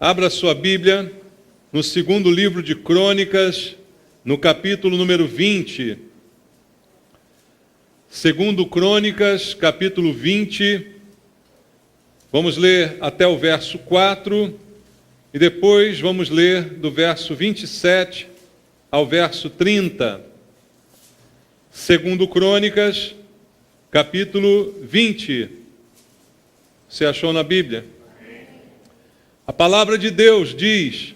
Abra sua Bíblia no segundo livro de Crônicas, no capítulo número 20. Segundo Crônicas, capítulo 20. Vamos ler até o verso 4 e depois vamos ler do verso 27 ao verso 30. Segundo Crônicas, capítulo 20. Você achou na Bíblia? A palavra de Deus diz: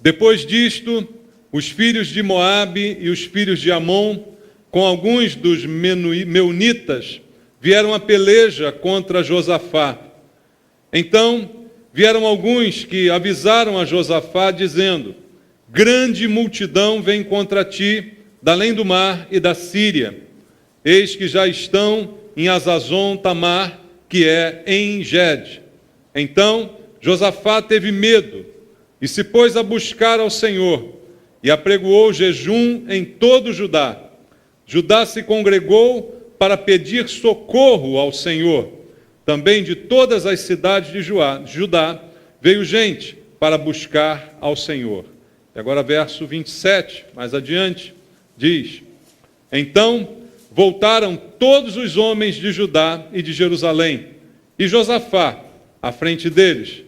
depois disto, os filhos de Moabe e os filhos de Amon, com alguns dos meunitas, vieram a peleja contra Josafá. Então vieram alguns que avisaram a Josafá, dizendo: grande multidão vem contra ti, da além do mar e da Síria. Eis que já estão em Hazazon Tamar, que é em Engede. Então Josafá teve medo e se pôs a buscar ao Senhor e apregoou jejum em todo Judá. Judá se congregou para pedir socorro ao Senhor. Também de todas as cidades de Judá veio gente para buscar ao Senhor. E agora verso 27, mais adiante, diz: então voltaram todos os homens de Judá e de Jerusalém, e Josafá à frente deles,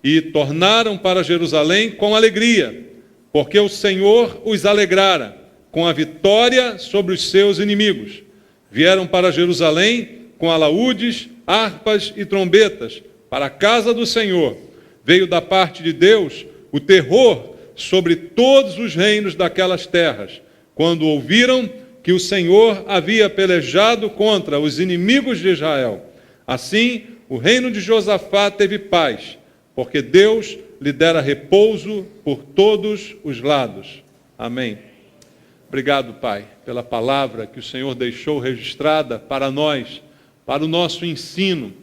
e tornaram para Jerusalém com alegria, porque o Senhor os alegrara com a vitória sobre os seus inimigos. Vieram para Jerusalém com alaúdes, harpas e trombetas, para a casa do Senhor. Veio da parte de Deus o terror sobre todos os reinos daquelas terras, quando ouviram que o Senhor havia pelejado contra os inimigos de Israel. Assim, o reino de Josafá teve paz, porque Deus lhe dera repouso por todos os lados. Amém. Obrigado, Pai, pela palavra que o Senhor deixou registrada para nós, para o nosso ensino,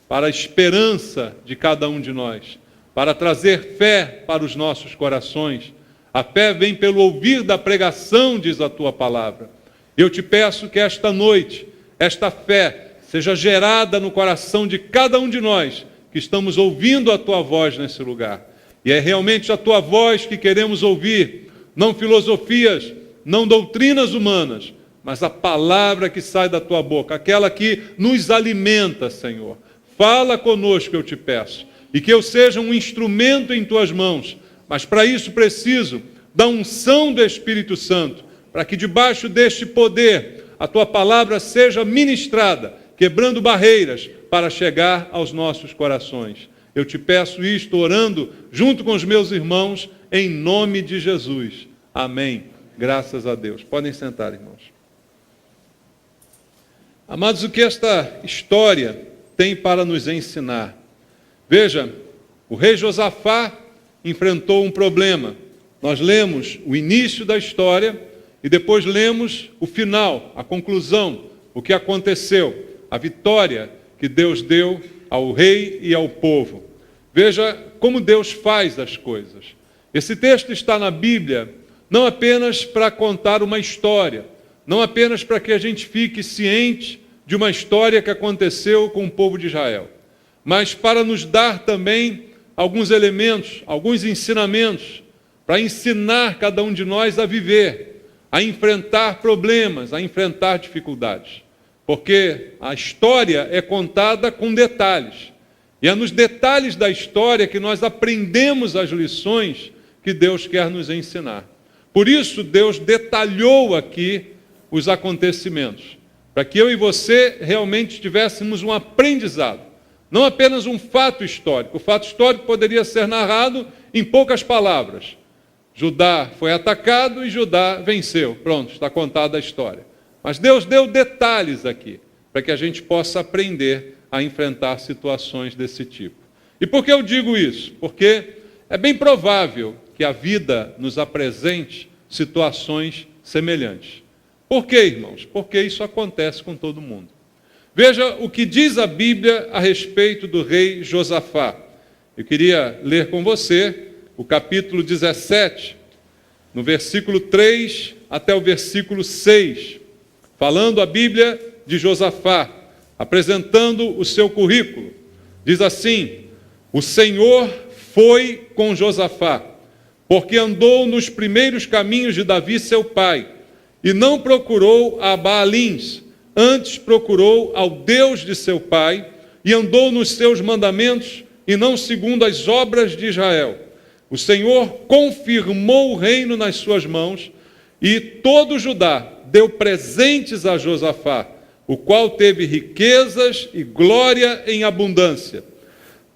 para a esperança de cada um de nós, para trazer fé para os nossos corações. A fé vem pelo ouvir da pregação, diz a Tua palavra. Eu te peço que esta noite, esta fé, seja gerada no coração de cada um de nós, que estamos ouvindo a Tua voz nesse lugar. E é realmente a Tua voz que queremos ouvir, não filosofias, não doutrinas humanas, mas a palavra que sai da Tua boca, aquela que nos alimenta, Senhor. Fala conosco, eu te peço, e que eu seja um instrumento em Tuas mãos, mas para isso preciso da unção do Espírito Santo, para que debaixo deste poder a Tua palavra seja ministrada, quebrando barreiras para chegar aos nossos corações. Eu te peço isto orando junto com os meus irmãos, em nome de Jesus. Amém. Graças a Deus. Podem sentar, irmãos. Amados, o que esta história tem para nos ensinar? Veja, o rei Josafá enfrentou um problema. Nós lemos o início da história e depois lemos o final, a conclusão, o que aconteceu, a vitória que Deus deu ao rei e ao povo. Veja como Deus faz as coisas. Esse texto está na Bíblia não apenas para contar uma história, não apenas para que a gente fique ciente de uma história que aconteceu com o povo de Israel, mas para nos dar também alguns elementos, alguns ensinamentos, para ensinar cada um de nós a viver, a enfrentar problemas, a enfrentar dificuldades. Porque a história é contada com detalhes. E é nos detalhes da história que nós aprendemos as lições que Deus quer nos ensinar. Por isso, Deus detalhou aqui os acontecimentos, para que eu e você realmente tivéssemos um aprendizado, não apenas um fato histórico. O fato histórico poderia ser narrado em poucas palavras. Judá foi atacado e Judá venceu. Pronto, está contada a história. Mas Deus deu detalhes aqui, para que a gente possa aprender a enfrentar situações desse tipo. E por que eu digo isso? Porque é bem provável que a vida nos apresente situações semelhantes. Por quê, irmãos? Porque isso acontece com todo mundo. Veja o que diz a Bíblia a respeito do rei Josafá. Eu queria ler com você o capítulo 17, no versículo 3 até o versículo 6, falando a Bíblia de Josafá, apresentando o seu currículo. Diz assim: o Senhor foi com Josafá, porque andou nos primeiros caminhos de Davi, seu pai, e não procurou a Baalins, antes procurou ao Deus de seu pai, e andou nos seus mandamentos, e não segundo as obras de Israel. O Senhor confirmou o reino nas suas mãos, e todo Judá deu presentes a Josafá, o qual teve riquezas e glória em abundância.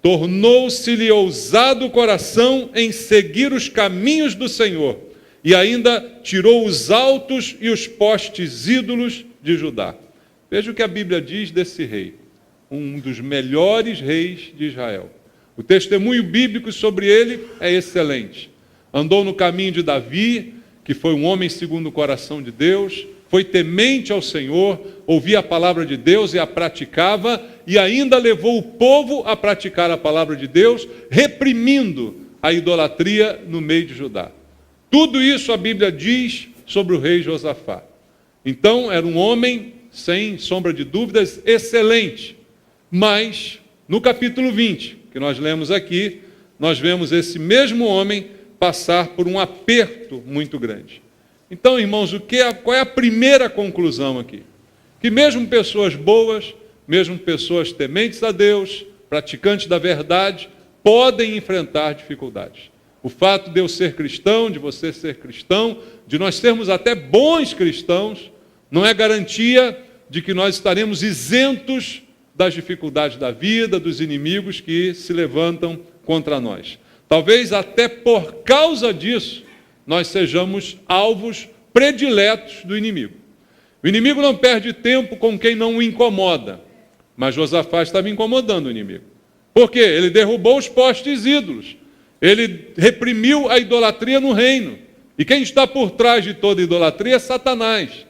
Tornou-se-lhe ousado o coração em seguir os caminhos do Senhor, e ainda tirou os altos e os postes ídolos de Judá. Veja o que a Bíblia diz desse rei, um dos melhores reis de Israel. O testemunho bíblico sobre ele é excelente. Andou no caminho de Davi, que foi um homem segundo o coração de Deus, foi temente ao Senhor, ouvia a palavra de Deus e a praticava, e ainda levou o povo a praticar a palavra de Deus, reprimindo a idolatria no meio de Judá. Tudo isso a Bíblia diz sobre o rei Josafá. Então, era um homem, sem sombra de dúvidas, excelente. Mas, no capítulo 20, que nós lemos aqui, nós vemos esse mesmo homem passar por um aperto muito grande. Então, irmãos, qual é a primeira conclusão aqui? Que mesmo pessoas boas, mesmo pessoas tementes a Deus, praticantes da verdade, podem enfrentar dificuldades. O fato de eu ser cristão, de você ser cristão, de nós sermos até bons cristãos, não é garantia de que nós estaremos isentos das dificuldades da vida, dos inimigos que se levantam contra nós. Talvez até por causa disso, nós sejamos alvos prediletos do inimigo. O inimigo não perde tempo com quem não o incomoda, mas Josafá estava incomodando o inimigo. Por quê? Ele derrubou os postes ídolos, ele reprimiu a idolatria no reino, e quem está por trás de toda idolatria é Satanás.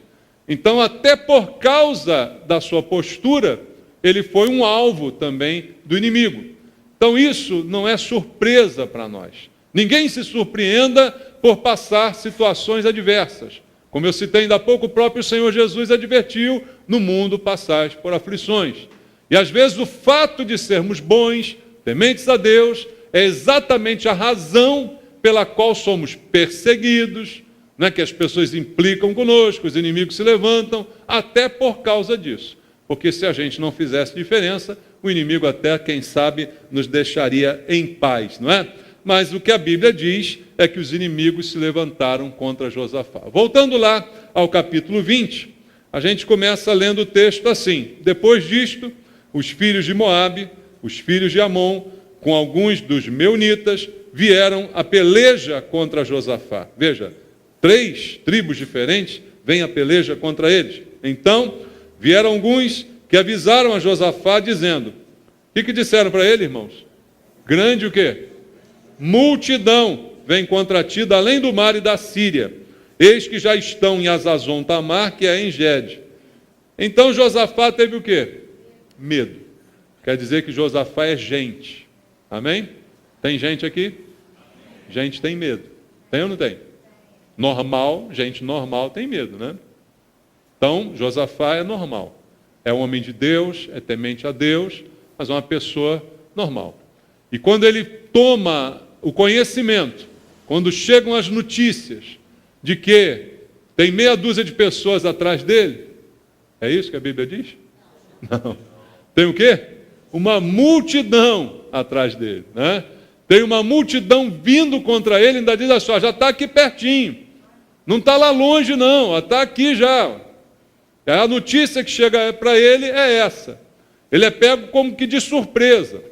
Então, até por causa da sua postura, ele foi um alvo também do inimigo. Então, isso não é surpresa para nós. Ninguém se surpreenda por passar situações adversas. Como eu citei ainda há pouco, o próprio Senhor Jesus advertiu: no mundo passais por aflições. E às vezes o fato de sermos bons, tementes a Deus, é exatamente a razão pela qual somos perseguidos, né, que as pessoas implicam conosco, os inimigos se levantam, até por causa disso. Porque se a gente não fizesse diferença, o inimigo até, quem sabe, nos deixaria em paz, não é? Mas o que a Bíblia diz é que os inimigos se levantaram contra Josafá. Voltando lá ao capítulo 20, a gente começa lendo o texto assim: depois disto, os filhos de Moabe, os filhos de Amon, com alguns dos meunitas, vieram a peleja contra Josafá. Veja, 3 tribos diferentes vêm a peleja contra eles. Então, vieram alguns que avisaram a Josafá, dizendo: o que disseram para ele, irmãos? Grande o quê? Multidão vem contra ti da além do mar e da Síria. Eis que já estão em Azazon Tamar, que é em Gede. Então Josafá teve o quê? Medo. Quer dizer que Josafá é gente. Amém? Tem gente aqui? Gente tem medo. Tem ou não tem? Normal, gente normal tem medo, né? Então, Josafá é normal. É um homem de Deus, é temente a Deus, mas é uma pessoa normal. E quando ele toma o conhecimento, quando chegam as notícias de que tem meia dúzia de pessoas atrás dele, é isso que a Bíblia diz? Não. Tem o quê? Uma multidão atrás dele, né? Tem uma multidão vindo contra ele, ainda diz assim: já está aqui pertinho, não está lá longe não, está aqui já. A notícia que chega para ele é essa. Ele é pego como que de surpresa.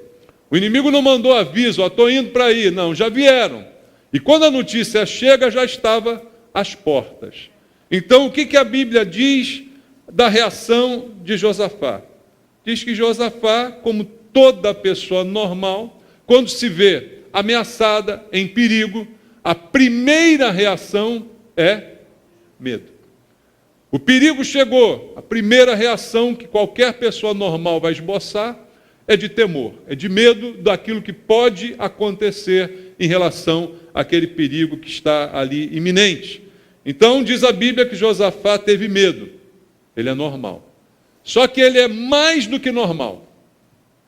O inimigo não mandou aviso: estou indo para aí. Não, já vieram. E quando a notícia chega, já estava às portas. Então, o que a Bíblia diz da reação de Josafá? Diz que Josafá, como toda pessoa normal, quando se vê ameaçada, em perigo, a primeira reação é medo. O perigo chegou, a primeira reação que qualquer pessoa normal vai esboçar é de temor, é de medo daquilo que pode acontecer em relação àquele perigo que está ali iminente. Então, diz a Bíblia que Josafá teve medo. Ele é normal. Só que ele é mais do que normal.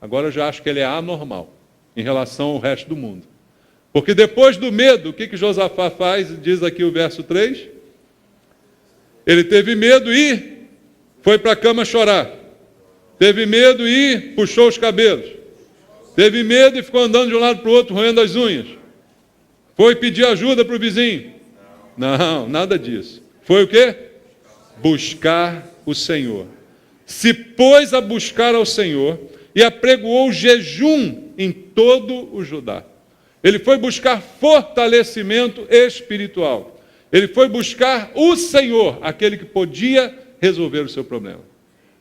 Agora eu já acho que ele é anormal em relação ao resto do mundo. Porque depois do medo, o que Josafá faz? Diz aqui o verso 3. Ele teve medo e foi para a cama chorar. Teve medo e puxou os cabelos. Teve medo e ficou andando de um lado para o outro, roendo as unhas. Foi pedir ajuda para o vizinho. Não, nada disso. Foi o quê? Buscar o Senhor. Se pôs a buscar ao Senhor e apregoou jejum em todo o Judá. Ele foi buscar fortalecimento espiritual. Ele foi buscar o Senhor, aquele que podia resolver o seu problema.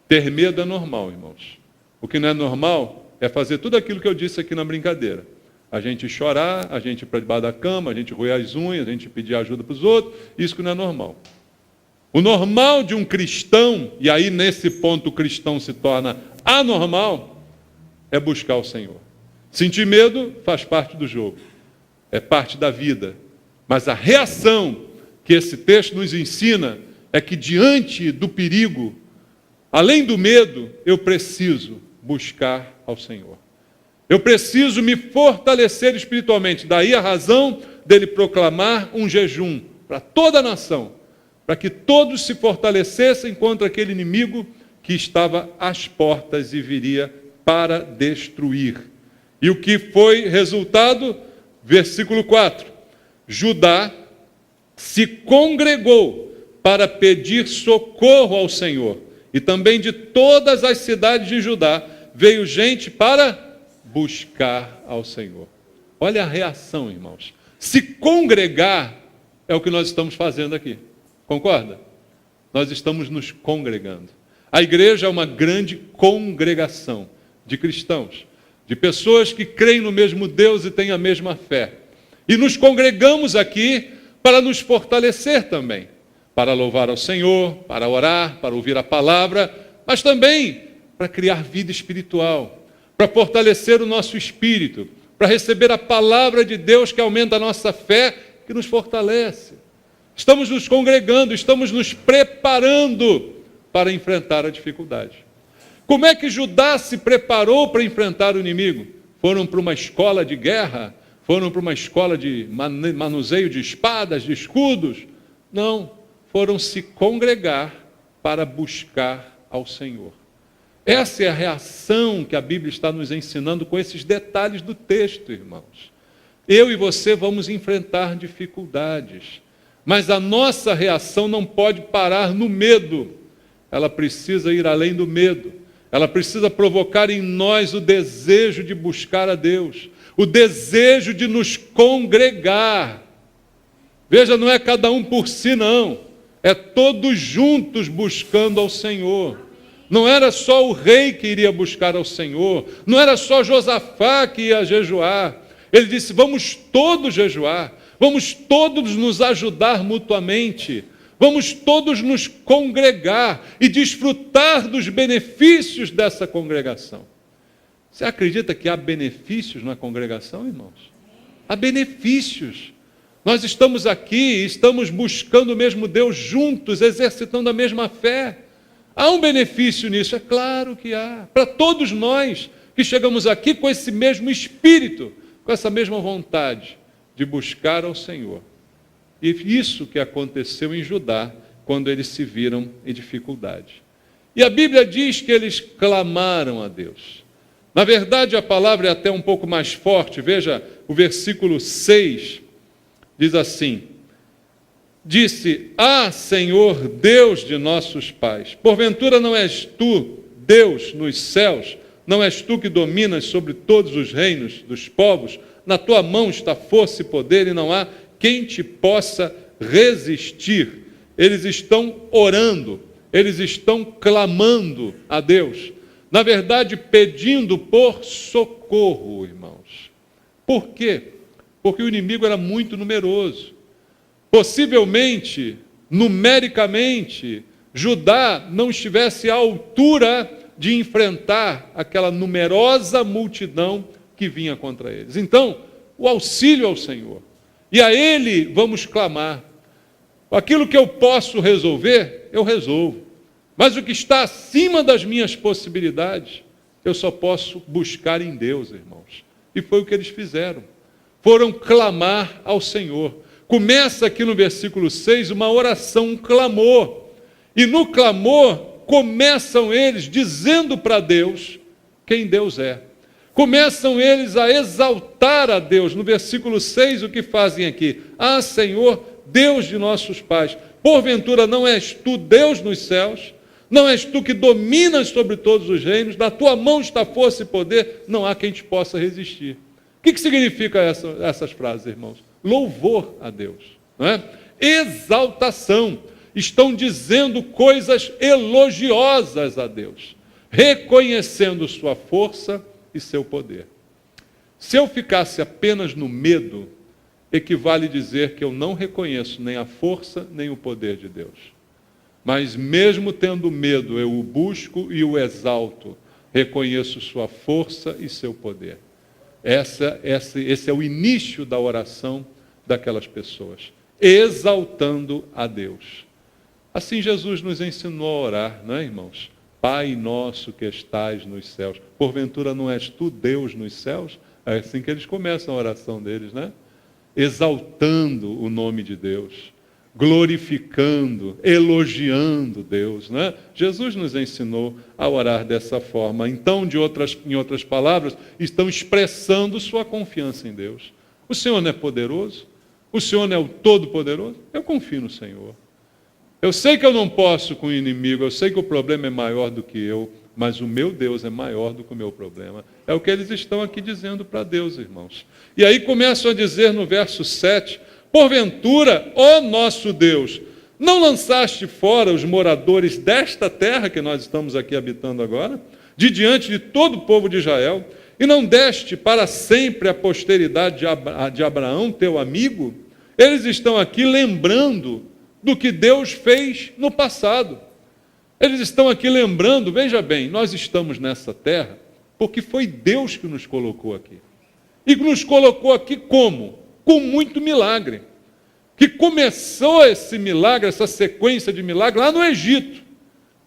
Ter medo é normal, irmãos. O que não é normal é fazer tudo aquilo que eu disse aqui na brincadeira. A gente chorar, a gente ir para debaixo da cama, a gente roer as unhas, a gente pedir ajuda para os outros. Isso que não é normal. O normal de um cristão, e aí nesse ponto o cristão se torna anormal, é buscar o Senhor. Sentir medo faz parte do jogo, é parte da vida. Mas a reação que esse texto nos ensina é que diante do perigo, além do medo, eu preciso buscar ao Senhor. Eu preciso me fortalecer espiritualmente. Daí a razão dele proclamar um jejum para toda a nação, para que todos se fortalecessem contra aquele inimigo que estava às portas e viria para destruir. E o que foi resultado? Versículo 4. Judá se congregou para pedir socorro ao Senhor. E também de todas as cidades de Judá veio gente para buscar ao Senhor. Olha a reação, irmãos. Se congregar é o que nós estamos fazendo aqui. Concorda? Nós estamos nos congregando. A igreja é uma grande congregação de cristãos, de pessoas que creem no mesmo Deus e têm a mesma fé. E nos congregamos aqui para nos fortalecer também, para louvar ao Senhor, para orar, para ouvir a palavra, mas também para criar vida espiritual, para fortalecer o nosso espírito, para receber a palavra de Deus que aumenta a nossa fé, que nos fortalece. Estamos nos congregando, estamos nos preparando para enfrentar a dificuldade. Como é que Judá se preparou para enfrentar o inimigo? Foram para uma escola de guerra? Foram para uma escola de manuseio de espadas, de escudos? Não, foram se congregar para buscar ao Senhor. Essa é a reação que a Bíblia está nos ensinando com esses detalhes do texto, irmãos. Eu e você vamos enfrentar dificuldades, mas a nossa reação não pode parar no medo. Ela precisa ir além do medo. Ela precisa provocar em nós o desejo de buscar a Deus, o desejo de nos congregar. Veja, não é cada um por si, não. É todos juntos buscando ao Senhor. Não era só o rei que iria buscar ao Senhor, não era só Josafá que ia jejuar. Ele disse, vamos todos jejuar, vamos todos nos ajudar mutuamente, vamos todos nos congregar e desfrutar dos benefícios dessa congregação. Você acredita que há benefícios na congregação, irmãos? Há benefícios. Nós estamos aqui, estamos buscando o mesmo Deus juntos, exercitando a mesma fé. Há um benefício nisso? É claro que há. Para todos nós que chegamos aqui com esse mesmo espírito, com essa mesma vontade de buscar ao Senhor. E isso que aconteceu em Judá, quando eles se viram em dificuldade. E a Bíblia diz que eles clamaram a Deus. Na verdade, a palavra é até um pouco mais forte. Veja, o versículo 6 diz assim: disse, Senhor, Deus de nossos pais, porventura não és tu, Deus nos céus? Não és tu que dominas sobre todos os reinos dos povos? Na tua mão está força e poder, e não há quem te possa resistir. Eles estão orando, eles estão clamando a Deus. Na verdade, pedindo por socorro, irmãos. Por quê? Porque o inimigo era muito numeroso. Possivelmente, numericamente, Judá não estivesse à altura de enfrentar aquela numerosa multidão que vinha contra eles. Então, o auxílio ao Senhor. E a Ele vamos clamar. Aquilo que eu posso resolver, eu resolvo. Mas o que está acima das minhas possibilidades, eu só posso buscar em Deus, irmãos. E foi o que eles fizeram. foram clamar ao Senhor. Começa aqui no versículo 6 uma oração, um clamor. E no clamor começam eles dizendo para Deus quem Deus é. Começam eles a exaltar a Deus. No versículo 6 o que fazem aqui? Ah, Senhor, Deus de nossos pais, porventura não és tu Deus nos céus? Não és tu que dominas sobre todos os reinos? Na tua mão está força e poder, não há quem te possa resistir. O que significa essas frases, irmãos? Louvor a Deus, não é? Exaltação. Estão dizendo coisas elogiosas a Deus, reconhecendo sua força e seu poder. Se eu ficasse apenas no medo, equivale dizer que eu não reconheço nem a força nem o poder de Deus. Mas mesmo tendo medo, eu o busco e o exalto, reconheço sua força e seu poder. Esse é o início da oração daquelas pessoas, exaltando a Deus. Assim Jesus nos ensinou a orar, não é, irmãos? Pai nosso que estais nos céus. Porventura não és tu Deus nos céus? É assim que eles começam a oração deles, né? Exaltando o nome de Deus, glorificando, elogiando Deus, né? Jesus nos ensinou a orar dessa forma. Então, em outras palavras, estão expressando sua confiança em Deus. O Senhor não é poderoso? O Senhor não é o Todo-Poderoso? Eu confio no Senhor. Eu sei que eu não posso com o inimigo, eu sei que o problema é maior do que eu, mas o meu Deus é maior do que o meu problema. É o que eles estão aqui dizendo para Deus, irmãos. E aí começam a dizer no verso 7, porventura, ó nosso Deus, não lançaste fora os moradores desta terra que nós estamos aqui habitando agora, de diante de todo o povo de Israel, e não deste para sempre a posteridade de Abraão, teu amigo? Eles estão aqui lembrando do que Deus fez no passado. Eles estão aqui lembrando, veja bem, nós estamos nessa terra porque foi Deus que nos colocou aqui. E nos colocou aqui como? Com muito milagre. Que começou esse milagre, essa sequência de milagres lá no Egito,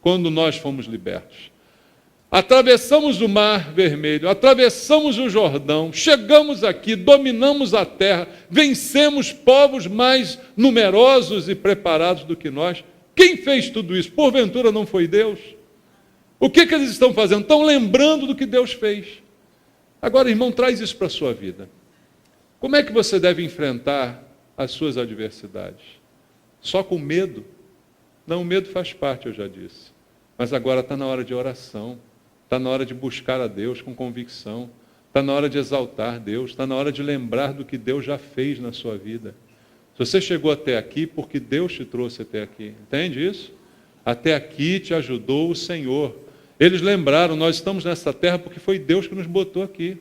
quando nós fomos libertos. Atravessamos o Mar Vermelho, atravessamos o Jordão, chegamos aqui, dominamos a terra, vencemos povos mais numerosos e preparados do que nós. Quem fez tudo isso? Porventura não foi Deus? O que eles estão fazendo? Estão lembrando do que Deus fez. Agora, irmão, traz isso para a sua vida. Como é que você deve enfrentar as suas adversidades? Só com medo? Não, o medo faz parte, eu já disse. Mas agora está na hora de oração. Está na hora de buscar a Deus com convicção. Está na hora de exaltar Deus. Está na hora de lembrar do que Deus já fez na sua vida. Se você chegou até aqui, porque Deus te trouxe até aqui. Entende isso? Até aqui te ajudou o Senhor. Eles lembraram, nós estamos nessa terra porque foi Deus que nos botou aqui.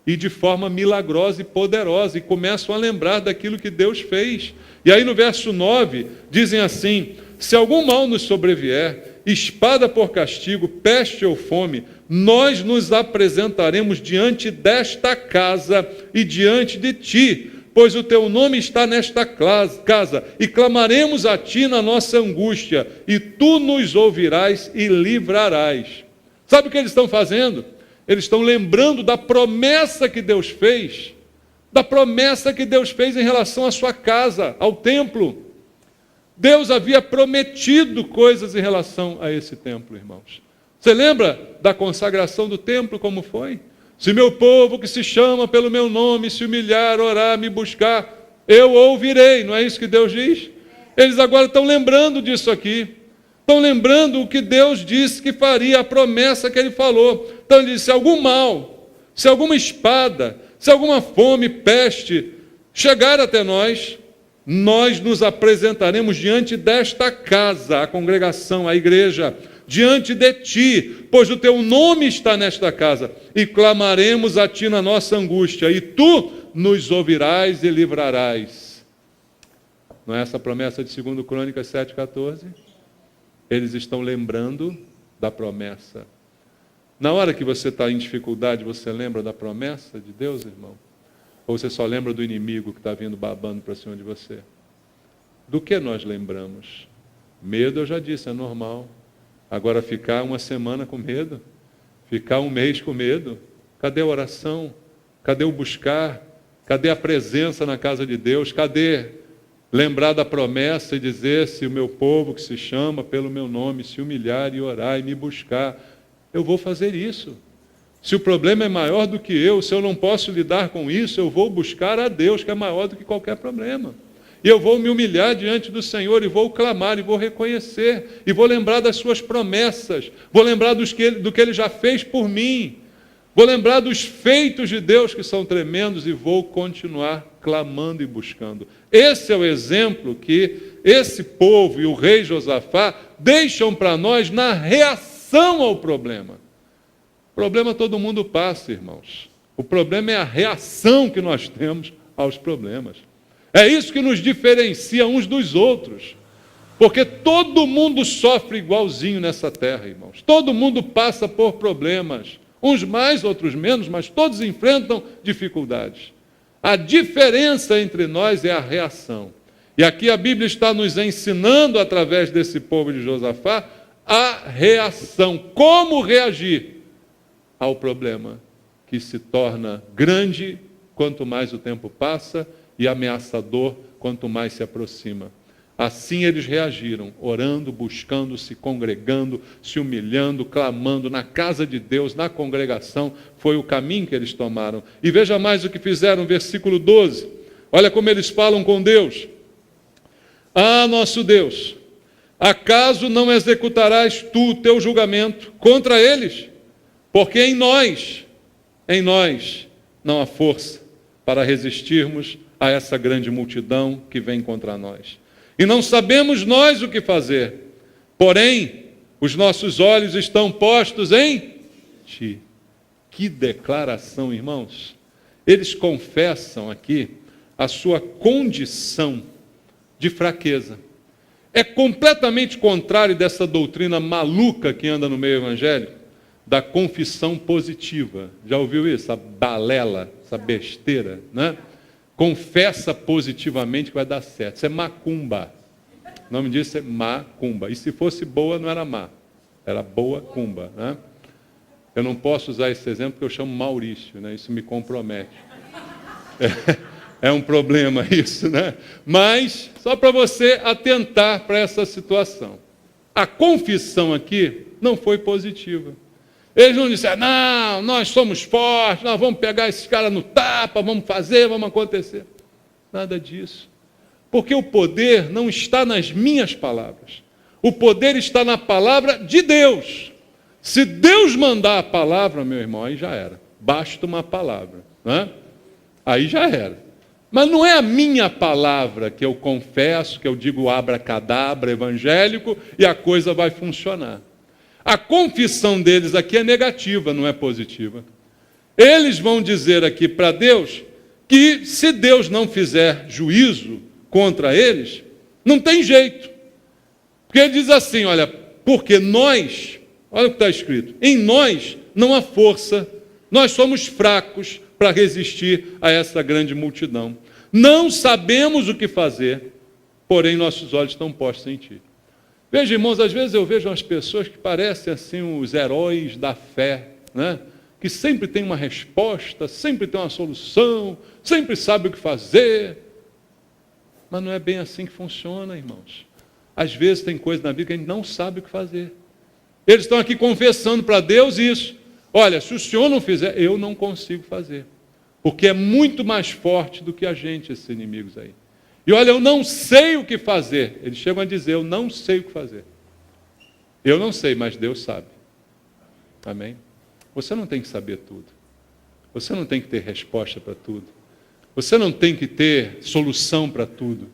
E de forma milagrosa e poderosa. E começam a lembrar daquilo que Deus fez. E aí no verso 9, dizem assim, se algum mal nos sobrevier, espada por castigo, peste ou fome, nós nos apresentaremos diante desta casa e diante de ti, pois o teu nome está nesta casa, e clamaremos a ti na nossa angústia, e tu nos ouvirás e livrarás. Sabe o que eles estão fazendo? Eles estão lembrando da promessa que Deus fez, da promessa que Deus fez em relação à sua casa, ao templo. Deus havia prometido coisas em relação a esse templo, irmãos. Você lembra da consagração do templo, como foi? Se meu povo que se chama pelo meu nome se humilhar, orar, me buscar, eu ouvirei. Não é isso que Deus diz? Eles agora estão lembrando disso aqui. Estão lembrando o que Deus disse que faria, a promessa que Ele falou. Então Ele disse, se algum mal, se alguma espada, se alguma fome, peste, chegar até nós nos apresentaremos diante desta casa, a congregação, a igreja, diante de ti, pois o teu nome está nesta casa, e clamaremos a ti na nossa angústia, e tu nos ouvirás e livrarás. Não é essa a promessa de 2 Crônicas 7,14? Eles estão lembrando da promessa. Na hora que você está em dificuldade, você lembra da promessa de Deus, irmão? Ou você só lembra do inimigo que está vindo babando para cima de você? Do que nós lembramos? Medo, eu já disse, é normal. Agora, ficar uma semana com medo? Ficar um mês com medo? Cadê a oração? Cadê o buscar? Cadê a presença na casa de Deus? Cadê lembrar da promessa e dizer: se o meu povo que se chama pelo meu nome se humilhar e orar e me buscar, eu vou fazer isso. Se o problema é maior do que eu, se eu não posso lidar com isso, eu vou buscar a Deus, que é maior do que qualquer problema. E eu vou me humilhar diante do Senhor e vou clamar e vou reconhecer. E vou lembrar das suas promessas. Vou lembrar do que Ele já fez por mim. Vou lembrar dos feitos de Deus que são tremendos e vou continuar clamando e buscando. Esse é o exemplo que esse povo e o rei Josafá deixam para nós na reação ao problema. O problema todo mundo passa, irmãos. O problema é a reação que nós temos aos problemas. É isso que nos diferencia uns dos outros. Porque todo mundo sofre igualzinho nessa terra, irmãos. Todo mundo passa por problemas. Uns mais, outros menos, mas todos enfrentam dificuldades. A diferença entre nós é a reação. E aqui a Bíblia está nos ensinando, através desse povo de Josafá, a reação. Como reagir ao problema que se torna grande quanto mais o tempo passa e ameaçador quanto mais se aproxima. Assim eles reagiram, orando, buscando, se congregando, se humilhando, clamando na casa de Deus, na congregação. Foi o caminho que eles tomaram. E veja mais o que fizeram, versículo 12. Olha como eles falam com Deus. Ah, nosso Deus, acaso não executarás tu o teu julgamento contra eles? Porque em nós não há força para resistirmos a essa grande multidão que vem contra nós. E não sabemos nós o que fazer, porém, os nossos olhos estão postos em ti. Que declaração, irmãos! Eles confessam aqui a sua condição de fraqueza. É completamente contrário dessa doutrina maluca que anda no meio evangélico, da confissão positiva. Já ouviu isso? Essa balela, essa besteira, né? Confessa positivamente que vai dar certo. Isso é macumba. O nome disso é macumba. E se fosse boa, não era má. Era boa cumba, né? Eu não posso usar esse exemplo porque eu chamo Maurício, né? Isso me compromete. É um problema isso, né? Mas, só para você atentar para essa situação. A confissão aqui não foi positiva. Eles não disseram: não, nós somos fortes, nós vamos pegar esses caras no tapa, vamos fazer, vamos acontecer. Nada disso. Porque o poder não está nas minhas palavras. O poder está na palavra de Deus. Se Deus mandar a palavra, meu irmão, aí já era. Basta uma palavra, né? Aí já era. Mas não é a minha palavra que eu confesso, que eu digo abracadabra evangélico e a coisa vai funcionar. A confissão deles aqui é negativa, não é positiva. Eles vão dizer aqui para Deus que se Deus não fizer juízo contra eles, não tem jeito. Porque ele diz assim, olha, porque nós, olha o que está escrito, em nós não há força, nós somos fracos para resistir a essa grande multidão. Não sabemos o que fazer, porém nossos olhos estão postos em ti. Veja, irmãos, às vezes eu vejo umas pessoas que parecem assim os heróis da fé, né? Que sempre tem uma resposta, sempre tem uma solução, sempre sabe o que fazer. Mas não é bem assim que funciona, irmãos. Às vezes tem coisa na vida que a gente não sabe o que fazer. Eles estão aqui confessando para Deus isso. Olha, se o Senhor não fizer, eu não consigo fazer. Porque é muito mais forte do que a gente, esses inimigos aí. E olha, eu não sei o que fazer. Eles chegam a dizer, eu não sei o que fazer. Eu não sei, mas Deus sabe. Amém? Você não tem que saber tudo. Você não tem que ter resposta para tudo. Você não tem que ter solução para tudo.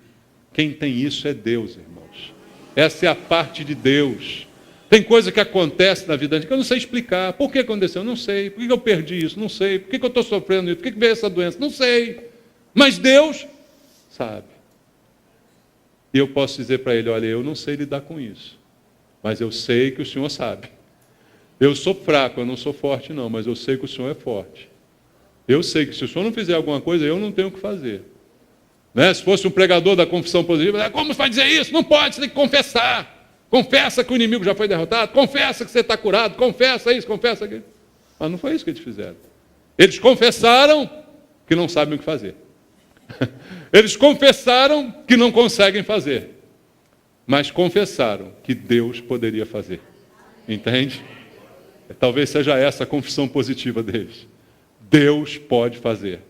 Quem tem isso é Deus, irmãos. Essa é a parte de Deus. Tem coisa que acontece na vida que eu não sei explicar. Por que aconteceu? Não sei. Por que eu perdi isso? Não sei. Por que eu estou sofrendo isso? Por que veio essa doença? Não sei. Mas Deus sabe. E eu posso dizer para ele, olha, eu não sei lidar com isso. Mas eu sei que o Senhor sabe. Eu sou fraco, eu não sou forte não, mas eu sei que o Senhor é forte. Eu sei que se o Senhor não fizer alguma coisa, eu não tenho o que fazer. Né? Se fosse um pregador da confissão positiva, como você vai dizer isso? Não pode, você tem que confessar. Confessa que o inimigo já foi derrotado, confessa que você está curado, confessa isso, confessa aquilo. Mas não foi isso que eles fizeram. Eles confessaram que não sabem o que fazer. Eles confessaram que não conseguem fazer, mas confessaram que Deus poderia fazer. Entende? Talvez seja essa a confissão positiva deles. Deus pode fazer.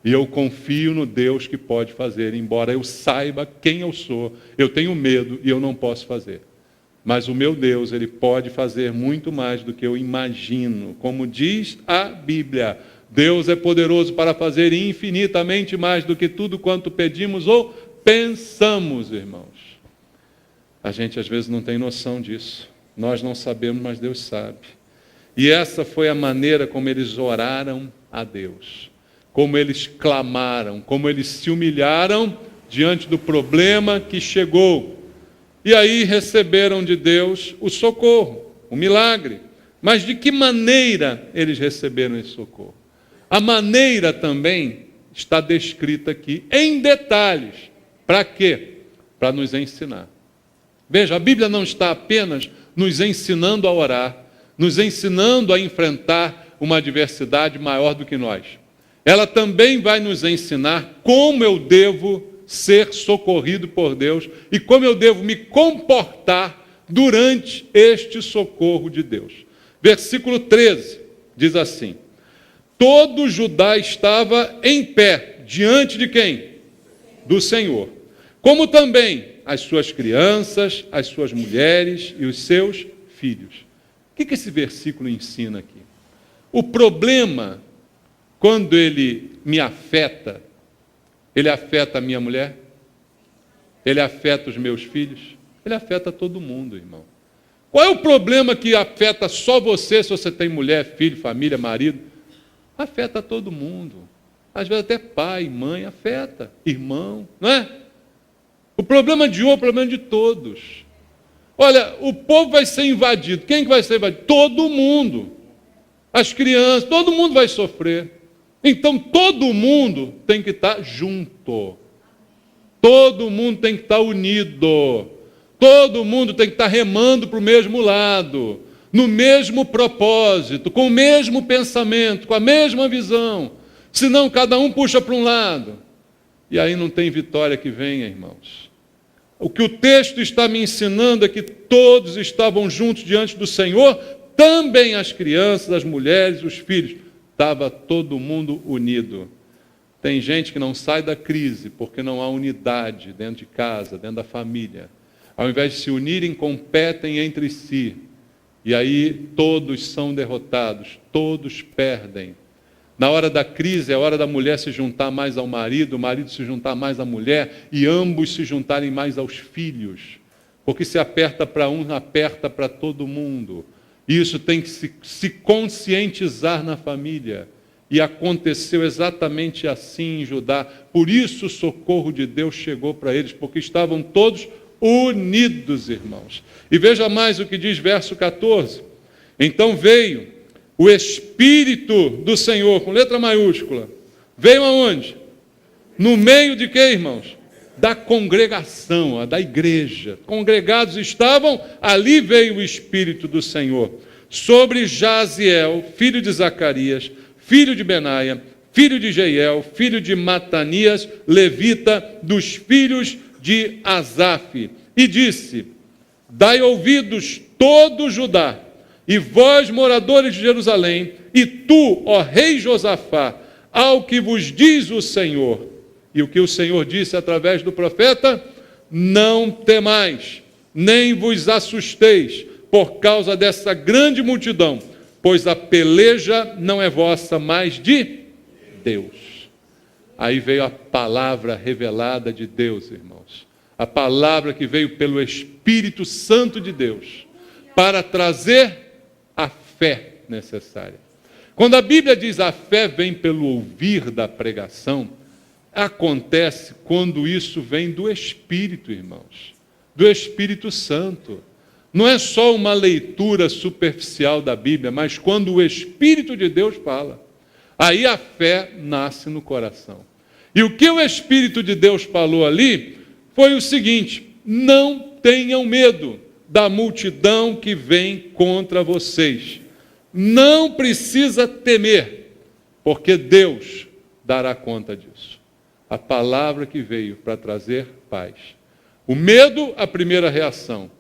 E eu confio no Deus que pode fazer, embora eu saiba quem eu sou, eu tenho medo e eu não posso fazer. Mas o meu Deus, Ele pode fazer muito mais do que eu imagino. Como diz a Bíblia, Deus é poderoso para fazer infinitamente mais do que tudo quanto pedimos ou pensamos, irmãos. A gente às vezes não tem noção disso. Nós não sabemos, mas Deus sabe. E essa foi a maneira como eles oraram a Deus. Como eles clamaram, como eles se humilharam diante do problema que chegou. E aí receberam de Deus o socorro, o milagre. Mas de que maneira eles receberam esse socorro? A maneira também está descrita aqui, em detalhes. Para quê? Para nos ensinar. Veja, a Bíblia não está apenas nos ensinando a orar, nos ensinando a enfrentar uma adversidade maior do que nós. Ela também vai nos ensinar como eu devo ser socorrido por Deus e como eu devo me comportar durante este socorro de Deus. Versículo 13 diz assim: todo Judá estava em pé diante de quem? Do Senhor. Como também as suas crianças, as suas mulheres e os seus filhos. O que esse versículo ensina aqui? O problema, quando ele me afeta, ele afeta a minha mulher, ele afeta os meus filhos, ele afeta todo mundo, irmão. Qual é o problema que afeta só você, se você tem mulher, filho, família, marido? Afeta todo mundo. Às vezes até pai, mãe, afeta, irmão, não é? O problema de um é o problema de todos. Olha, o povo vai ser invadido. Quem que vai ser invadido? Todo mundo. As crianças, todo mundo vai sofrer. Então todo mundo tem que estar junto. Todo mundo tem que estar unido. Todo mundo tem que estar remando para o mesmo lado, no mesmo propósito, com o mesmo pensamento, com a mesma visão. Senão cada um puxa para um lado. E aí não tem vitória que venha, irmãos. O que o texto está me ensinando é que todos estavam juntos diante do Senhor, também as crianças, as mulheres, os filhos. Estava todo mundo unido. Tem gente que não sai da crise porque não há unidade dentro de casa, dentro da família. Ao invés de se unirem, competem entre si. E aí todos são derrotados, todos perdem. Na hora da crise, é a hora da mulher se juntar mais ao marido, o marido se juntar mais à mulher, e ambos se juntarem mais aos filhos. Porque se aperta para um, aperta para todo mundo. E isso tem que se conscientizar na família. E aconteceu exatamente assim em Judá. Por isso o socorro de Deus chegou para eles, porque estavam todos unidos, irmãos. E veja mais o que diz verso 14. Então veio o Espírito do Senhor, com letra maiúscula, veio aonde? No meio de quê, irmãos? Da congregação, da igreja. Congregados estavam, ali veio o Espírito do Senhor. Sobre Jaziel, filho de Zacarias, filho de Benaia, filho de Jeiel, filho de Matanias, levita, dos filhos de Asaf. E disse: dai ouvidos todo Judá, e vós, moradores de Jerusalém, e tu, ó rei Josafá, ao que vos diz o Senhor. E o que o Senhor disse através do profeta: não temais, nem vos assusteis, por causa dessa grande multidão, pois a peleja não é vossa, mas de Deus. Aí veio a palavra revelada de Deus, irmãos. A palavra que veio pelo Espírito Santo de Deus, para trazer a fé necessária. Quando a Bíblia diz a fé vem pelo ouvir da pregação, acontece quando isso vem do Espírito, irmãos, do Espírito Santo. Não é só uma leitura superficial da Bíblia, mas quando o Espírito de Deus fala, aí a fé nasce no coração. E o que o Espírito de Deus falou ali foi o seguinte: não tenham medo da multidão que vem contra vocês. Não precisa temer, porque Deus dará conta disso. A palavra que veio para trazer paz. O medo, a primeira reação.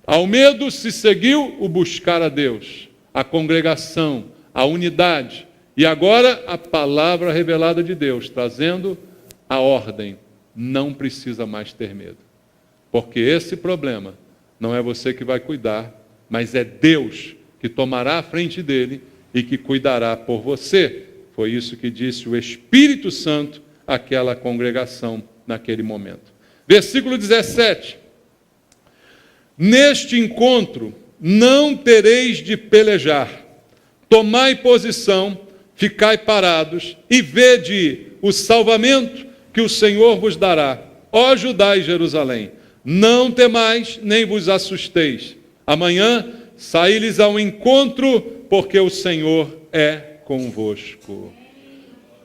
Ao medo se seguiu o buscar a Deus, a congregação, a unidade. E agora a palavra revelada de Deus, trazendo a ordem. Não precisa mais ter medo. Porque esse problema não é você que vai cuidar, mas é Deus que tomará a frente dele e que cuidará por você. Foi isso que disse o Espírito Santo àquela congregação naquele momento. Versículo 17. Neste encontro não tereis de pelejar. Tomai posição, ficai parados e vede o salvamento que o Senhor vos dará. Ó Judá e Jerusalém, não temais nem vos assusteis. Amanhã saí-lhes ao encontro, porque o Senhor é convosco.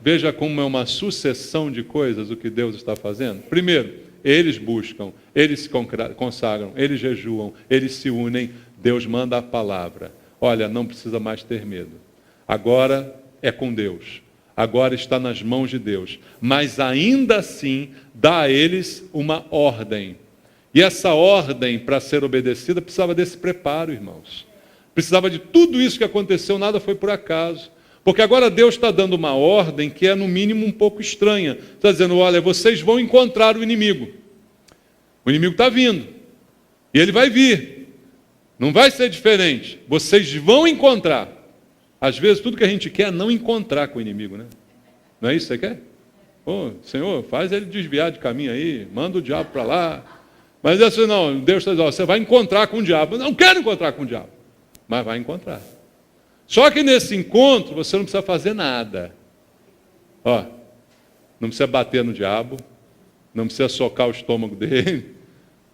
Veja como é uma sucessão de coisas o que Deus está fazendo. Primeiro, eles buscam, eles se consagram, eles jejuam, eles se unem. Deus manda a palavra. Olha, não precisa mais ter medo. Agora é com Deus. Agora está nas mãos de Deus. Mas ainda assim, dá a eles uma ordem. E essa ordem, para ser obedecida, precisava desse preparo, irmãos. Precisava de tudo isso que aconteceu, nada foi por acaso. Porque agora Deus está dando uma ordem que é, no mínimo, um pouco estranha. Está dizendo, olha, vocês vão encontrar o inimigo. O inimigo está vindo. E ele vai vir. Não vai ser diferente. Vocês vão encontrar. Às vezes, tudo que a gente quer é não encontrar com o inimigo, né? Não é isso que você quer? Ô, Senhor, faz ele desviar de caminho aí, manda o diabo para lá. Mas assim, não, Deus está dizendo, você vai encontrar com o diabo. Não quero encontrar com o diabo. Mas vai encontrar. Só que nesse encontro, você não precisa fazer nada. Ó, não precisa bater no diabo, não precisa socar o estômago dele,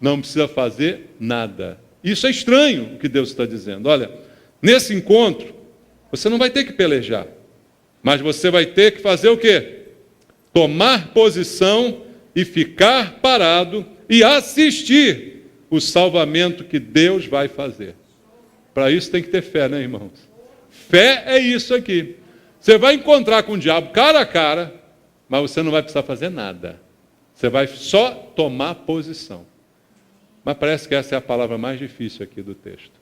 não precisa fazer nada. Isso é estranho o que Deus está dizendo. Olha, nesse encontro, você não vai ter que pelejar, mas você vai ter que fazer o quê? Tomar posição e ficar parado e assistir o salvamento que Deus vai fazer. Para isso tem que ter fé, né, irmãos? Fé é isso aqui. Você vai encontrar com o diabo cara a cara, mas você não vai precisar fazer nada. Você vai só tomar posição. Mas parece que essa é a palavra mais difícil aqui do texto.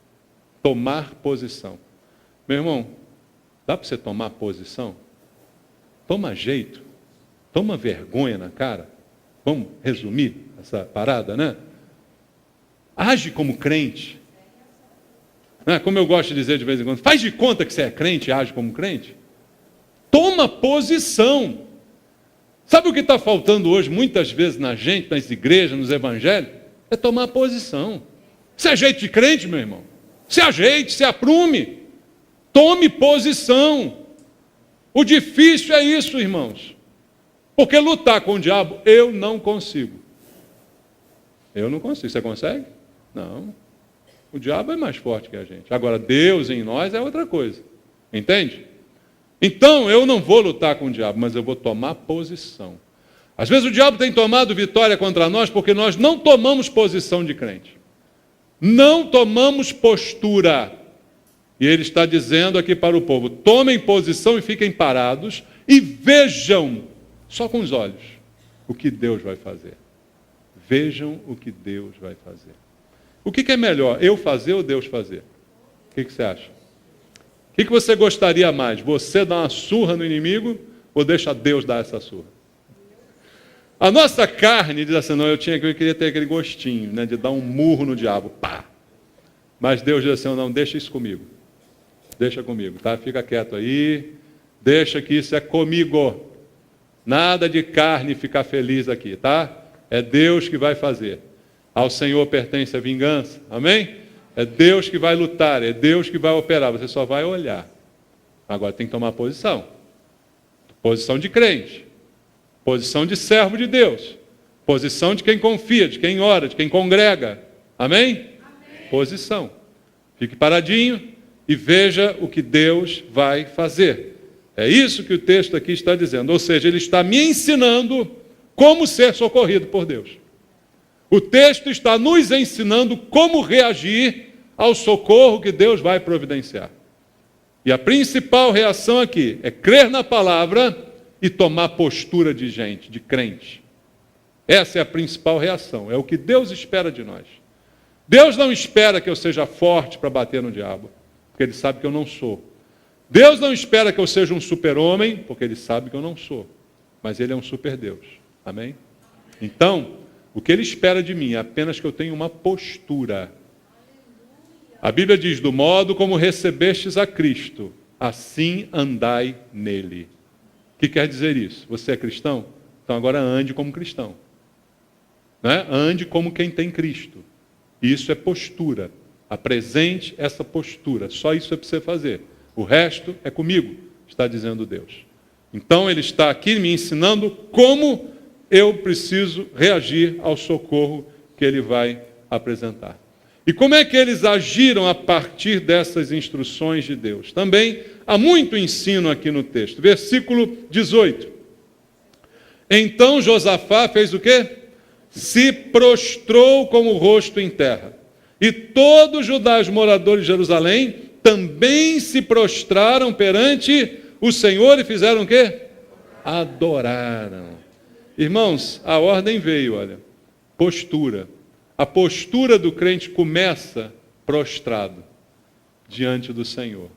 Tomar posição. Meu irmão, dá para você tomar posição? Toma jeito. Toma vergonha na cara. Vamos resumir essa parada, né? Age como crente. Como eu gosto de dizer de vez em quando, faz de conta que você é crente e age como crente. Toma posição. Sabe o que está faltando hoje, muitas vezes, na gente, nas igrejas, nos evangelhos? É tomar posição. Se ajeite de crente, meu irmão. Se ajeite, se aprume. Tome posição. O difícil é isso, irmãos. Porque lutar com o diabo, eu não consigo. Eu não consigo. Você consegue? Não. O diabo é mais forte que a gente. Agora, Deus em nós é outra coisa. Entende? Então, eu não vou lutar com o diabo, mas eu vou tomar posição. Às vezes o diabo tem tomado vitória contra nós porque nós não tomamos posição de crente. Não tomamos postura. E ele está dizendo aqui para o povo, tomem posição e fiquem parados e vejam, só com os olhos, o que Deus vai fazer. Vejam o que Deus vai fazer. O que é melhor, eu fazer ou Deus fazer? O que você acha? O que você gostaria mais? Você dar uma surra no inimigo ou deixa Deus dar essa surra? A nossa carne diz assim, não, eu queria ter aquele gostinho, né, de dar um murro no diabo. Pá! Mas Deus diz assim, não, deixa isso comigo. Deixa comigo, tá? Fica quieto aí. Deixa que isso é comigo. Nada de carne ficar feliz aqui, tá? É Deus que vai fazer. Ao Senhor pertence a vingança. Amém? É Deus que vai lutar, é Deus que vai operar. Você só vai olhar. Agora tem que tomar posição. Posição de crente. Posição de servo de Deus. Posição de quem confia, de quem ora, de quem congrega. Amém? Amém. Posição. Fique paradinho e veja o que Deus vai fazer. É isso que o texto aqui está dizendo. Ou seja, ele está me ensinando como ser socorrido por Deus. O texto está nos ensinando como reagir ao socorro que Deus vai providenciar. E a principal reação aqui é crer na palavra e tomar postura de gente, de crente. Essa é a principal reação, é o que Deus espera de nós. Deus não espera que eu seja forte para bater no diabo, porque Ele sabe que eu não sou. Deus não espera que eu seja um super-homem, porque Ele sabe que eu não sou. Mas Ele é um super-Deus. Amém? Então, o que Ele espera de mim é apenas que eu tenha uma postura. A Bíblia diz, do modo como recebestes a Cristo, assim andai nele. O que quer dizer isso? Você é cristão? Então agora ande como cristão. Né? Ande como quem tem Cristo. Isso é postura. Apresente essa postura. Só isso é para você fazer. O resto é comigo, está dizendo Deus. Então Ele está aqui me ensinando como eu preciso reagir ao socorro que Ele vai apresentar. E como é que eles agiram a partir dessas instruções de Deus? Também há muito ensino aqui no texto. Versículo 18. Então Josafá fez o quê? Se prostrou com o rosto em terra. E todos Judá, os moradores de Jerusalém, também se prostraram perante o Senhor e fizeram o quê? Adoraram. Irmãos, a ordem veio, olha. Postura. A postura do crente começa prostrado diante do Senhor.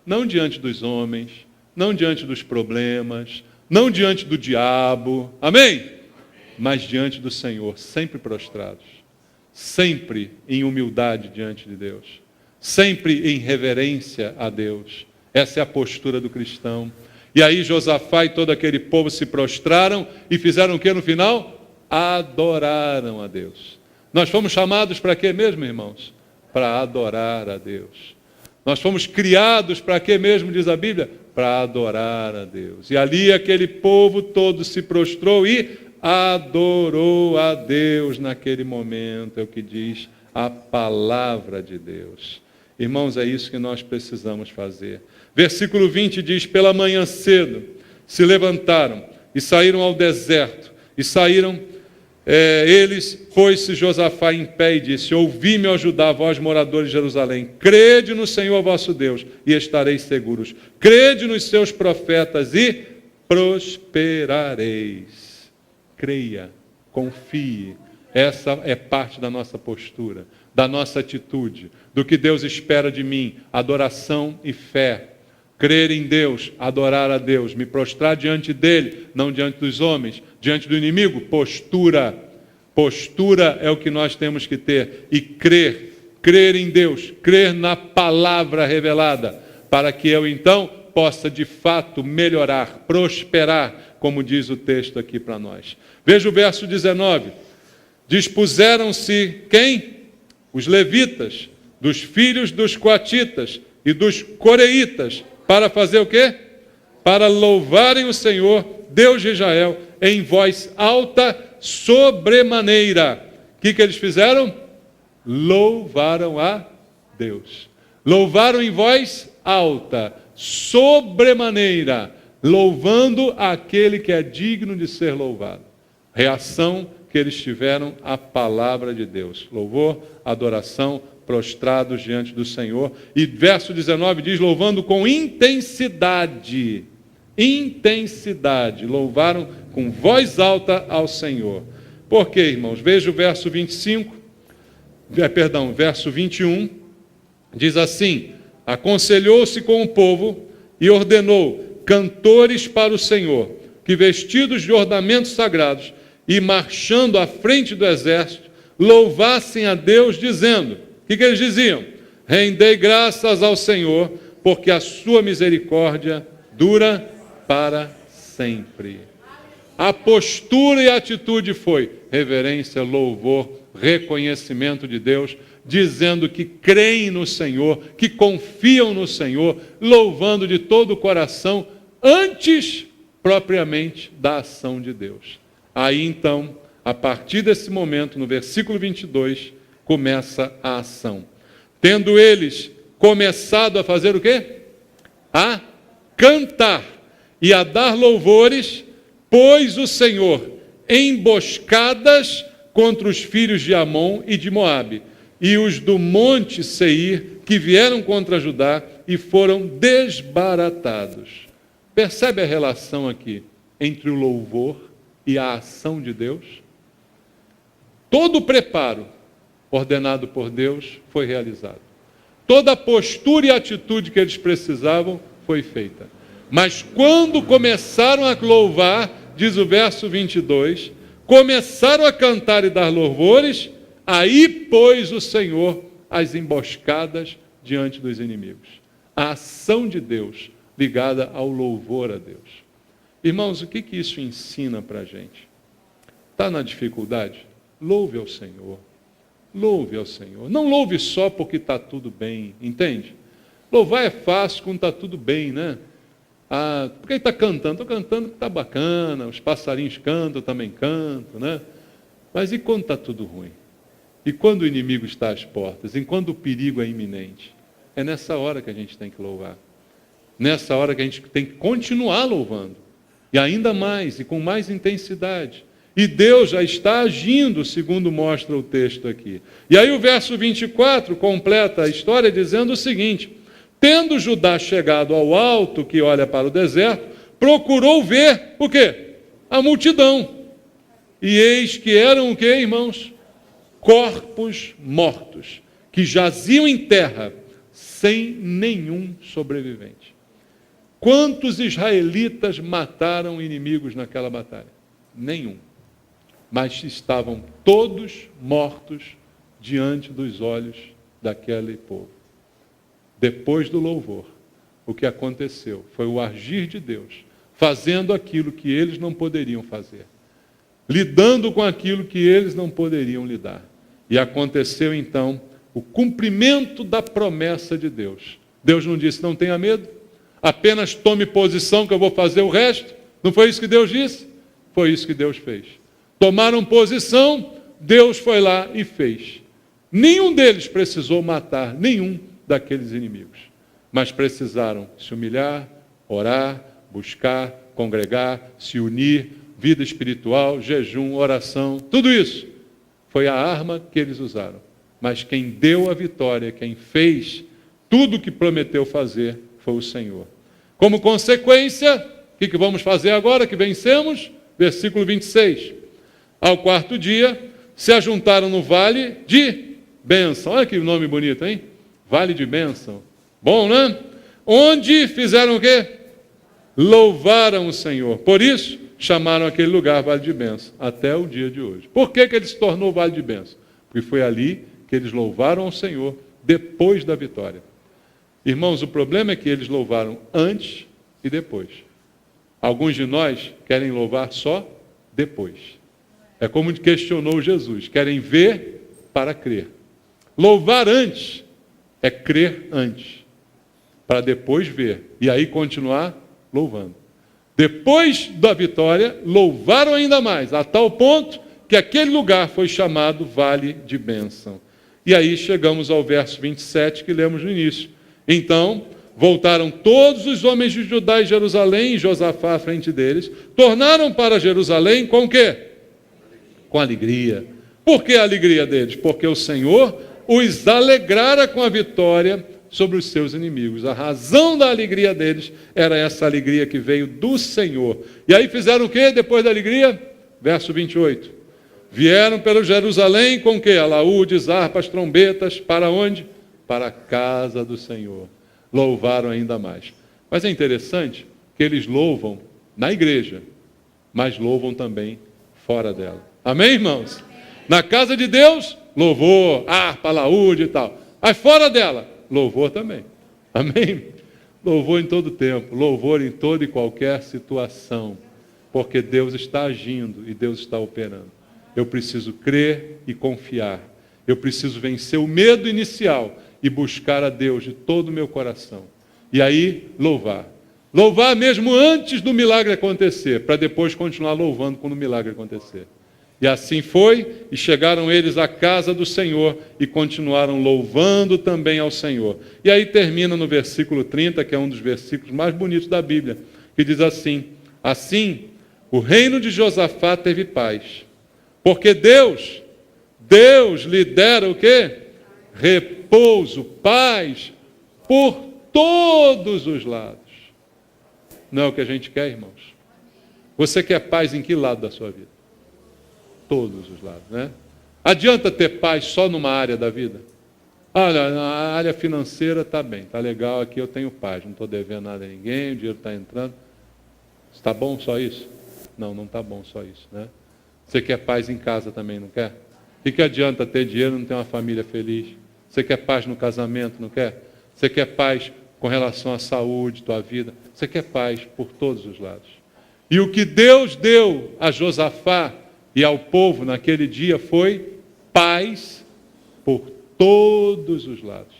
Não diante dos homens, não diante dos problemas, não diante do diabo. Amém? Mas diante do Senhor, sempre prostrados. Sempre em humildade diante de Deus. Sempre em reverência a Deus. Essa é a postura do cristão. E aí Josafá e todo aquele povo se prostraram e fizeram o que no final? Adoraram a Deus. Nós fomos chamados para quê mesmo, irmãos? Para adorar a Deus. Nós fomos criados para quê mesmo, diz a Bíblia? Para adorar a Deus. E ali aquele povo todo se prostrou e adorou a Deus naquele momento. É o que diz a palavra de Deus. Irmãos, é isso que nós precisamos fazer. Versículo 20 diz, pela manhã cedo se levantaram e saíram ao deserto. E saíram... eles, pôs-se Josafá em pé e disse, ouvi-me, ó Judá, vós moradores de Jerusalém, crede no Senhor vosso Deus e estareis seguros, crede nos seus profetas e prosperareis. Creia, confie, essa é parte da nossa postura, da nossa atitude, do que Deus espera de mim, adoração e fé. Crer em Deus, adorar a Deus, me prostrar diante dEle, não diante dos homens, diante do inimigo, postura. Postura é o que nós temos que ter. E crer em Deus, crer na palavra revelada, para que eu então possa de fato melhorar, prosperar, como diz o texto aqui para nós. Veja o verso 19. Dispuseram-se quem? Os levitas, dos filhos dos coatitas e dos coreitas, para fazer o quê? Para louvarem o Senhor, Deus de Israel, em voz alta, sobremaneira. O que eles fizeram? Louvaram a Deus. Louvaram em voz alta, sobremaneira, louvando aquele que é digno de ser louvado. Reação que eles tiveram à palavra de Deus. Louvor, adoração, prostrados diante do Senhor. E verso 19 diz, louvando com intensidade. Intensidade. Louvaram com voz alta ao Senhor. Por quê, irmãos? Veja o verso 21. Diz assim, aconselhou-se com o povo e ordenou cantores para o Senhor, que vestidos de ornamentos sagrados e marchando à frente do exército, louvassem a Deus, dizendo, o que eles diziam? Rendei graças ao Senhor, porque a sua misericórdia dura para sempre. A postura e a atitude foi reverência, louvor, reconhecimento de Deus, dizendo que creem no Senhor, que confiam no Senhor, louvando de todo o coração, antes propriamente da ação de Deus. Aí então, a partir desse momento, no versículo 22, começa a ação. Tendo eles começado a fazer o quê? A cantar e a dar louvores, pôs o Senhor emboscadas contra os filhos de Amon e de Moabe, e os do monte Seir, que vieram contra Judá e foram desbaratados. Percebe a relação aqui? entre o louvor e a ação de Deus? Todo o preparo ordenado por Deus foi realizado. Toda a postura e atitude que eles precisavam foi feita. Mas quando começaram a louvar, diz o verso 22, começaram a cantar e dar louvores, aí pôs o Senhor as emboscadas diante dos inimigos. A ação de Deus ligada ao louvor a Deus. Irmãos, o que isso ensina para a gente? Está na dificuldade? Louve ao Senhor. Louve ao Senhor. Não louve só porque está tudo bem, entende? Louvar é fácil quando está tudo bem, né? Ah, por que está cantando? Estou cantando porque está bacana, os passarinhos cantam, eu também canto, né? Mas e quando está tudo ruim? E quando o inimigo está às portas? E quando o perigo é iminente? É nessa hora que a gente tem que louvar. Nessa hora que a gente tem que continuar louvando. E ainda mais, e com mais intensidade. E Deus já está agindo, segundo mostra o texto aqui. E aí o verso 24 completa a história dizendo o seguinte: tendo Judá chegado ao alto que olha para o deserto, procurou ver o quê? A multidão. E eis que eram o quê, irmãos? Corpos mortos, que jaziam em terra, sem nenhum sobrevivente. Quantos israelitas mataram inimigos naquela batalha? Nenhum. Mas estavam todos mortos diante dos olhos daquele povo. Depois do louvor, o que aconteceu foi o agir de Deus, fazendo aquilo que eles não poderiam fazer, lidando com aquilo que eles não poderiam lidar. E aconteceu então o cumprimento da promessa de Deus. Deus não disse, não tenha medo, apenas tome posição que eu vou fazer o resto. Não foi isso que Deus disse? Foi isso que Deus fez. Tomaram posição, Deus foi lá e fez. Nenhum deles precisou matar nenhum daqueles inimigos, mas precisaram se humilhar, orar, buscar, congregar, se unir, vida espiritual, jejum, oração, tudo isso foi a arma que eles usaram. Mas quem deu a vitória, quem fez tudo o que prometeu fazer, foi o Senhor. Como consequência, o que vamos fazer agora que vencemos? Versículo 26. Ao quarto dia, se ajuntaram no vale de bênção. Olha que nome bonito, hein? Vale de bênção. Bom, né? Onde fizeram o quê? Louvaram o Senhor. Por isso, chamaram aquele lugar Vale de Bênção, até o dia de hoje. Por que ele se tornou Vale de Bênção? Porque foi ali que eles louvaram ao Senhor depois da vitória. Irmãos, o problema é que eles louvaram antes e depois. Alguns de nós querem louvar só depois. É como questionou Jesus, querem ver para crer. Louvar antes é crer antes, para depois ver, e aí continuar louvando. Depois da vitória, louvaram ainda mais, a tal ponto que aquele lugar foi chamado Vale de Bênção. E aí chegamos ao verso 27 que lemos no início. Então, voltaram todos os homens de Judá e Jerusalém, e Josafá à frente deles, tornaram para Jerusalém com o quê? Com alegria. Por que a alegria deles? Porque o Senhor os alegrara com a vitória sobre os seus inimigos. A razão da alegria deles era essa alegria que veio do Senhor. E aí fizeram o quê depois da alegria? Verso 28. Vieram pelo Jerusalém com o quê? Alaúdes, harpas, trombetas, para onde? Para a casa do Senhor. Louvaram ainda mais. Mas é interessante que eles louvam na igreja, mas louvam também fora dela. Amém, irmãos? Na casa de Deus, louvor, harpa, alaúde e tal. Mas fora dela, louvor também. Amém? Louvor em todo tempo, louvor em toda e qualquer situação, porque Deus está agindo e Deus está operando. Eu preciso crer e confiar. Eu preciso vencer o medo inicial e buscar a Deus de todo o meu coração. E aí, louvar. Louvar mesmo antes do milagre acontecer, para depois continuar louvando quando o milagre acontecer. E assim foi, e chegaram eles à casa do Senhor e continuaram louvando também ao Senhor. E aí termina no versículo 30, que é um dos versículos mais bonitos da Bíblia, que diz assim: assim, o reino de Josafá teve paz, porque Deus lhe dera o quê? Repouso, paz, por todos os lados. Não é o que a gente quer, irmãos? Você quer paz em que lado da sua vida? Todos os lados, né? Adianta ter paz só numa área da vida? Olha, na área financeira está bem, está legal, aqui eu tenho paz, não estou devendo nada a ninguém, o dinheiro está entrando. Está bom só isso? Não, não está bom só isso, né? Você quer paz em casa também, não quer? O que adianta ter dinheiro e não ter uma família feliz? Você quer paz no casamento, não quer? Você quer paz com relação à saúde, tua vida? Você quer paz por todos os lados. E o que Deus deu a Josafá e ao povo naquele dia foi paz por todos os lados.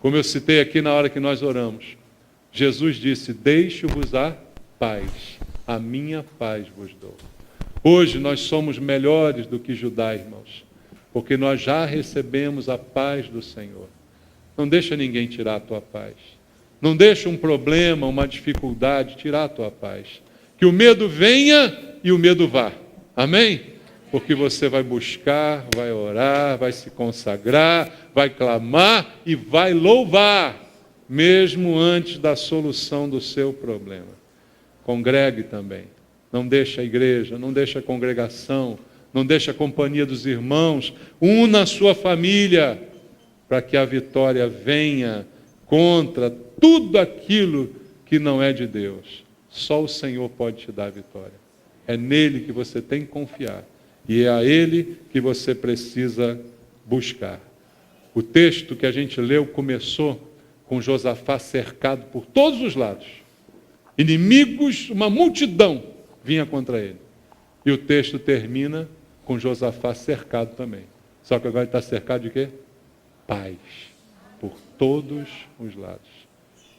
Como eu citei aqui na hora que nós oramos, Jesus disse: deixo-vos a paz, a minha paz vos dou. Hoje nós somos melhores do que Judá, irmãos, porque nós já recebemos a paz do Senhor. Não deixa ninguém tirar a tua paz. Não deixa um problema, uma dificuldade tirar a tua paz. Que o medo venha e o medo vá. Amém? Porque você vai buscar, vai orar, vai se consagrar, vai clamar e vai louvar, mesmo antes da solução do seu problema. Congregue também. Não deixe a igreja, não deixe a congregação, não deixe a companhia dos irmãos. Una a sua família para que a vitória venha contra tudo aquilo que não é de Deus. Só o Senhor pode te dar a vitória. É nele que você tem que confiar. E é a Ele que você precisa buscar. O texto que a gente leu começou com Josafá cercado por todos os lados. Inimigos, uma multidão vinha contra ele. E o texto termina com Josafá cercado também. Só que agora ele está cercado de quê? Paz. Por todos os lados.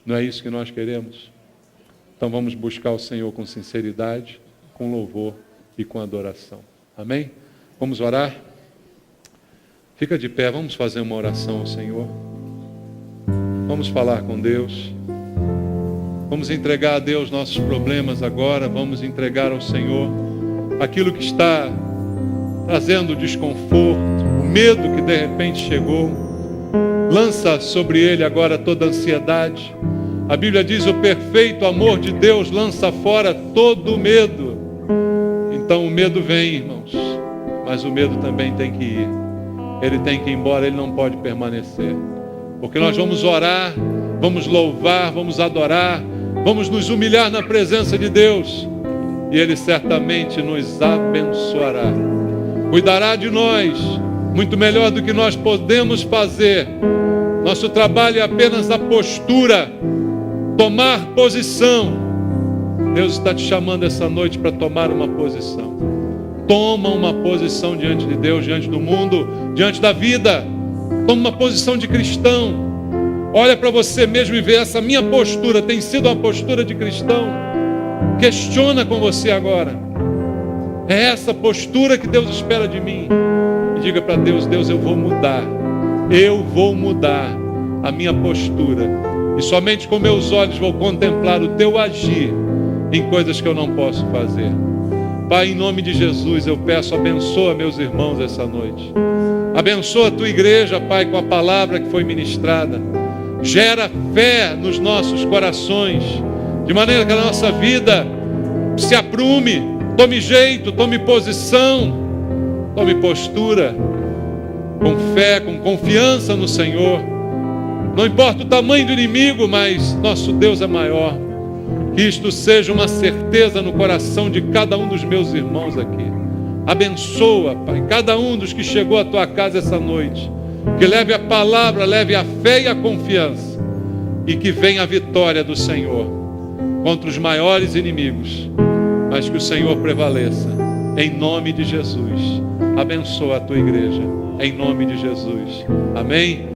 Não é isso que nós queremos? Então vamos buscar o Senhor com sinceridade, com louvor e com adoração. Amém? Vamos orar? Fica de pé, vamos fazer uma oração ao Senhor. Vamos falar com Deus. Vamos entregar a Deus nossos problemas agora. Vamos entregar ao Senhor aquilo que está trazendo desconforto, o medo que de repente chegou. Lança sobre ele agora toda a ansiedade. A Bíblia diz: o perfeito amor de Deus lança fora todo o medo. Então o medo vem, irmãos, mas o medo também tem que ir. Ele tem que ir embora, ele não pode permanecer. Porque nós vamos orar, vamos louvar, vamos adorar, vamos nos humilhar na presença de Deus. E Ele certamente nos abençoará. Cuidará de nós, muito melhor do que nós podemos fazer. Nosso trabalho é apenas a postura, tomar posição. Deus está te chamando essa noite para tomar uma posição. Toma uma posição diante de Deus, diante do mundo, diante da vida. Toma uma posição de cristão. Olha para você mesmo e vê: essa minha postura tem sido uma postura de cristão? Questiona com você agora. É essa postura que Deus espera de mim? E diga para Deus: Deus, eu vou mudar. Eu vou mudar a minha postura. E somente com meus olhos vou contemplar o teu agir em coisas que eu não posso fazer. Pai, em nome de Jesus, eu peço: abençoa meus irmãos essa noite. Abençoa a tua igreja, Pai, com a palavra que foi ministrada. Gera fé nos nossos corações, de maneira que a nossa vida se aprume, tome jeito, tome posição, tome postura, com fé, com confiança no Senhor. Não importa o tamanho do inimigo, mas nosso Deus é maior. Que isto seja uma certeza no coração de cada um dos meus irmãos aqui. Abençoa, Pai, cada um dos que chegou à tua casa essa noite. Que leve a palavra, leve a fé e a confiança. E que venha a vitória do Senhor contra os maiores inimigos. Mas que o Senhor prevaleça. Em nome de Jesus. Abençoa a tua igreja. Em nome de Jesus. Amém?